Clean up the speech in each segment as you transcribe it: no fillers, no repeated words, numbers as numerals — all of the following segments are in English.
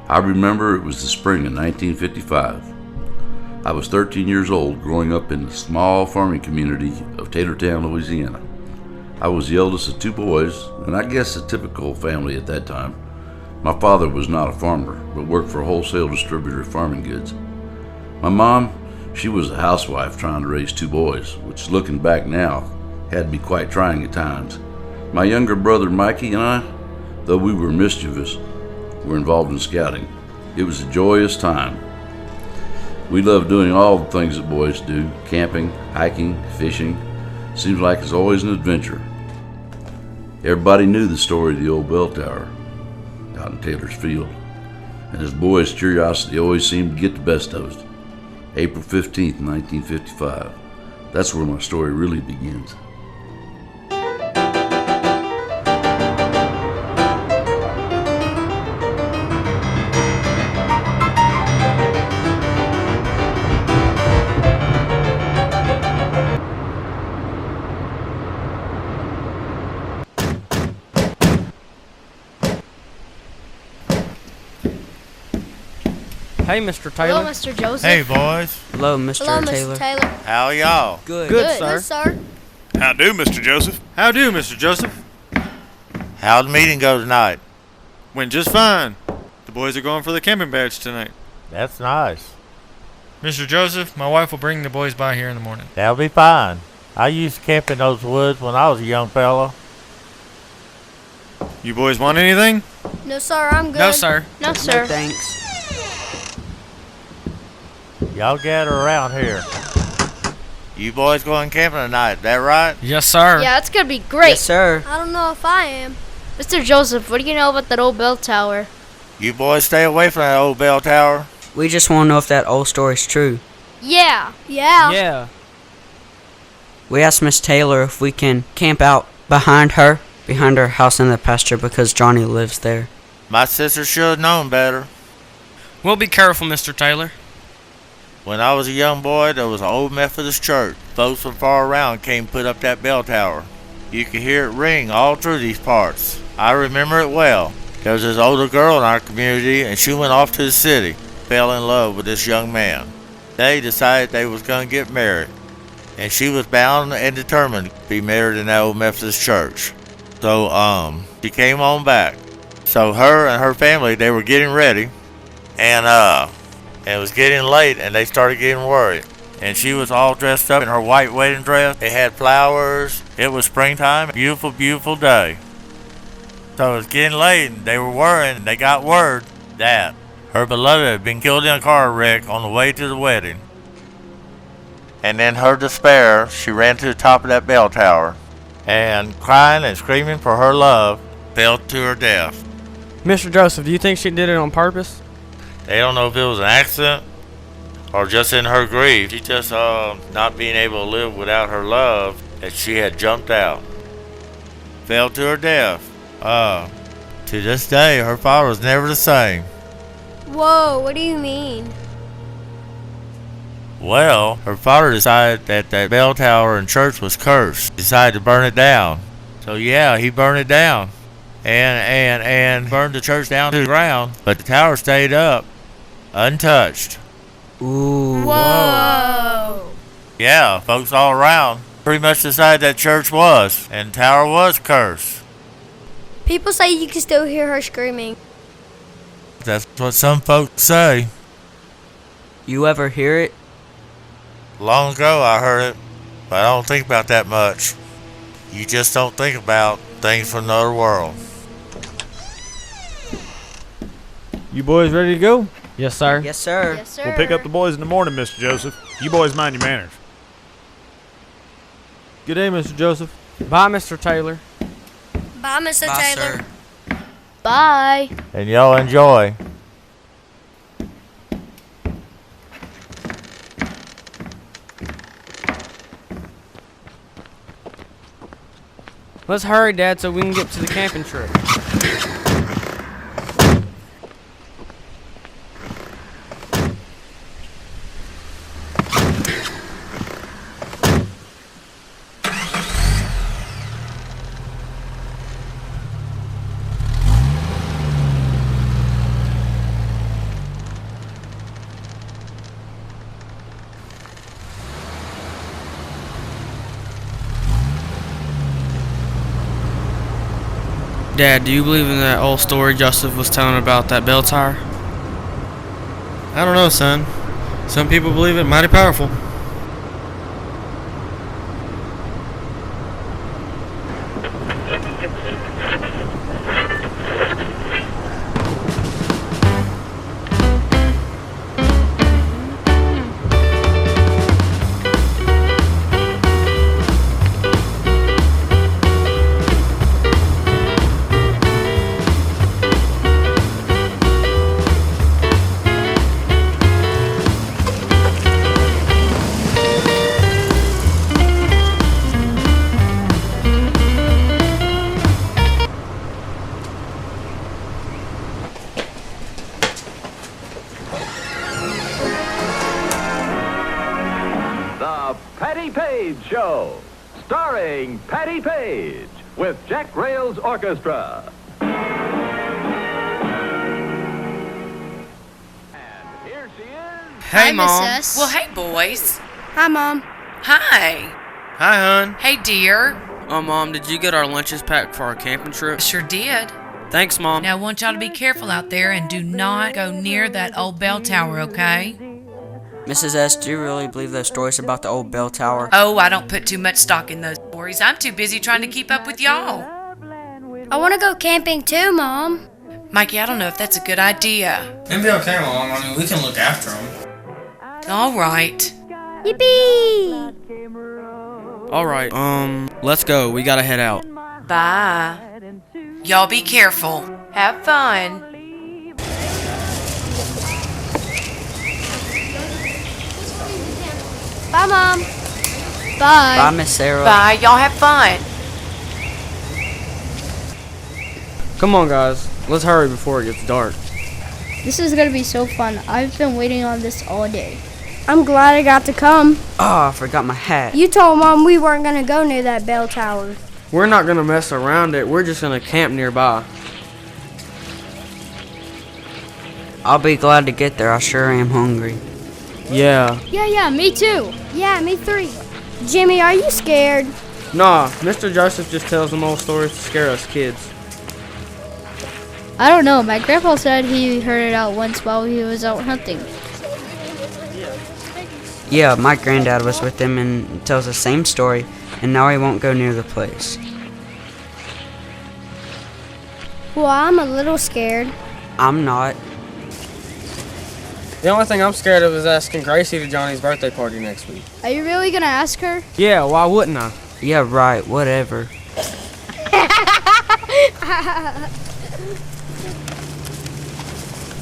I remember it was the spring of 1955. I was 13 years old, growing up in the small farming community of Taylortown, Louisiana. I was the eldest of two boys, and I guess a typical family at that time. My father was not a farmer, but worked for a wholesale distributor of farming goods. My mom, she was a housewife trying to raise two boys, which looking back now, had to be quite trying at times. My younger brother Mikey and I, though we were mischievous, were involved in scouting. It was a joyous time. We loved doing all the things that boys do: camping, hiking, fishing. Seems like it's always an adventure. Everybody knew the story of the old bell tower out in Taylor's Field, and as boys, curiosity always seemed to get the best of us. April 15th, 1955. That's where my story really begins. Hey, Mr. Taylor. Hello, Mr. Joseph. Hey, boys. Hello, Mr. Hello, Taylor. Mr. Taylor. How y'all? Good. Good, sir. sir. How do, Mr. Joseph? How do, Mr. Joseph? How'd the meeting go tonight? Went just fine. The boys are going for the camping badge tonight. That's nice. Mr. Joseph, my wife will bring the boys by here in the morning. That'll be fine. I used to camp in those woods when I was a young fella. You boys want anything? No, sir, I'm good. No, sir. No, sir. No, thanks. Y'all gather around here. You boys going camping tonight, that right? Yes, sir. Yeah, it's gonna be great. Yes, sir. I don't know if I am. Mr. Joseph, what do you know about that old bell tower? You boys stay away from that old bell tower. We just want to know if that old story's true. Yeah. Yeah. Yeah. We asked Miss Taylor if we can camp out behind her house in the pasture because Johnny lives there. My sister should have known better. We'll be careful, Mr. Taylor. When I was a young boy, there was an old Methodist church. Folks from far around came put up that bell tower. You could hear it ring all through these parts. I remember it well. There was this older girl in our community, and she went off to the city, fell in love with this young man. They decided they was going to get married, and she was bound and determined to be married in that old Methodist church. So, she came on back. So her and her family, they were getting ready, and it was getting late, and they started getting worried. And she was all dressed up in her white wedding dress. It had flowers. It was springtime. Beautiful, beautiful day. So it was getting late, and they were worrying. And they got word that her beloved had been killed in a car wreck on the way to the wedding. And in her despair, she ran to the top of that bell tower, and crying and screaming for her love, fell to her death. Mr. Joseph, do you think she did it on purpose? They don't know if it was an accident or just in her grief. She just not being able to live without her love, that she had jumped out. Fell to her death. To this day, her father was never the same. Whoa, what do you mean? Well, her father decided that that bell tower and church was cursed. Decided to burn it down. So yeah, he burned it down. And burned the church down to the ground. But the tower stayed up, untouched. Ooh. Whoa. Yeah, folks all around pretty much decided that church was, and the tower was cursed. People say you can still hear her screaming. That's what some folks say. You ever hear it? Long ago I heard it, but I don't think about that much. You just don't think about things from another world. You boys ready to go? Yes, sir. Yes, sir. Yes, sir. We'll pick up the boys in the morning, Mr. Joseph. You boys mind your manners. Good day, Mr. Joseph. Bye, Mr. Taylor. Bye, Mr. Bye, Taylor. sir. Bye. And y'all enjoy. Let's hurry, Dad, so we can get to the camping trip. Dad, do you believe in that old story Joseph was telling about that bell tower? I don't know, son. Some people believe it mighty powerful. The Patti Page Show, starring Patti Page with Jack Rails Orchestra. And here she is. Hey, Hi, Mom. Mrs. Well, hey, boys. Hi, Mom. Hi. Hi, hon. Hey, dear. Mom, did you get our lunches packed for our camping trip? Sure did. Thanks, Mom. Now, I want y'all to be careful out there and do not go near that old bell tower, okay? Mrs. S., do you really believe those stories about the old bell tower? Oh, I don't put too much stock in those stories. I'm too busy trying to keep up with y'all. I want to go camping too, Mom. Mikey, I don't know if that's a good idea. It'll be okay, Mom. I mean, we can look after them. All right. Yippee! All right, let's go. We gotta head out. Bye. Y'all be careful. Have fun. Bye, Mom. Bye. Bye, Miss Sarah. Bye. Y'all have fun. Come on, guys. Let's hurry before it gets dark. This is going to be so fun. I've been waiting on this all day. I'm glad I got to come. Oh, I forgot my hat. You told Mom we weren't going to go near that bell tower. We're not gonna mess around it. We're just gonna camp nearby. I'll be glad to get there. I sure am hungry. Yeah. Yeah, me too. Yeah, me three. Jimmy, are you scared? Nah, Mr. Joseph just tells them old stories to scare us kids. I don't know. My grandpa said he heard it out once while he was out hunting. Yeah, my granddad was with him and tells the same story, and now he won't go near the place. Well, I'm a little scared. I'm not. The only thing I'm scared of is asking Gracie to Johnny's birthday party next week. Are you really going to ask her? Yeah, why wouldn't I? Yeah, right, whatever.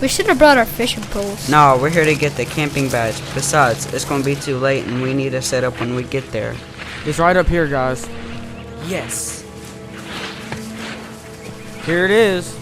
We should have brought our fishing poles. No, we're here to get the camping badge. Besides, it's gonna be too late and we need to set up when we get there. It's right up here, guys. Yes. Here it is.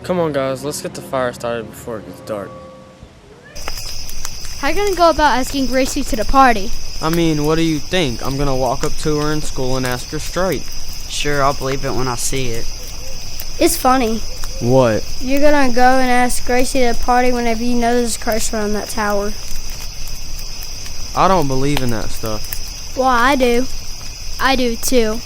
Come on, guys, let's get the fire started before it gets dark. How are you going to go about asking Gracie to the party? I mean, what do you think? I'm gonna walk up to her in school and ask her straight. Sure, I'll believe it when I see it. It's funny. What? You're going to go and ask Gracie to the party whenever you know there's a curse around that tower. I don't believe in that stuff. Well, I do. I do too.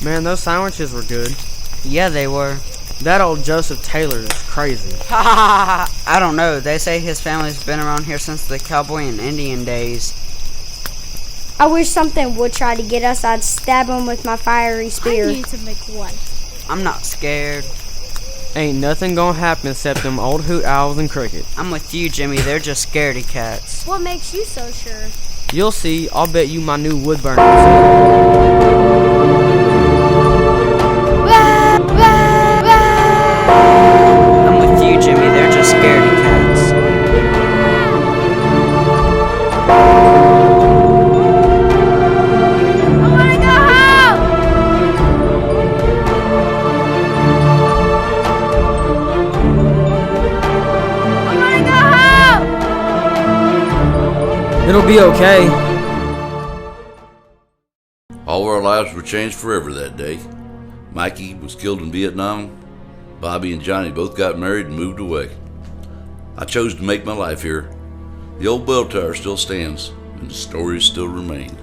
Man, those sandwiches were good. Yeah, they were. That old Joseph Taylor is crazy. I don't know. They say his family's been around here since the cowboy and Indian days. I wish something would try to get us. I'd stab him with my fiery spear. I need to make one. I'm not scared. Ain't nothing gonna happen except them old hoot owls and crickets. I'm with you, Jimmy. They're just scaredy cats. What makes you so sure? You'll see. I'll bet you my new wood burner. I'm with you, Jimmy. They're just scaredy cats. I want to go home! be okay. All of our lives were changed forever that day. Mikey was killed in Vietnam. Bobby and Johnny both got married and moved away. I chose to make my life here. The old bell tower still stands, and the stories still remain.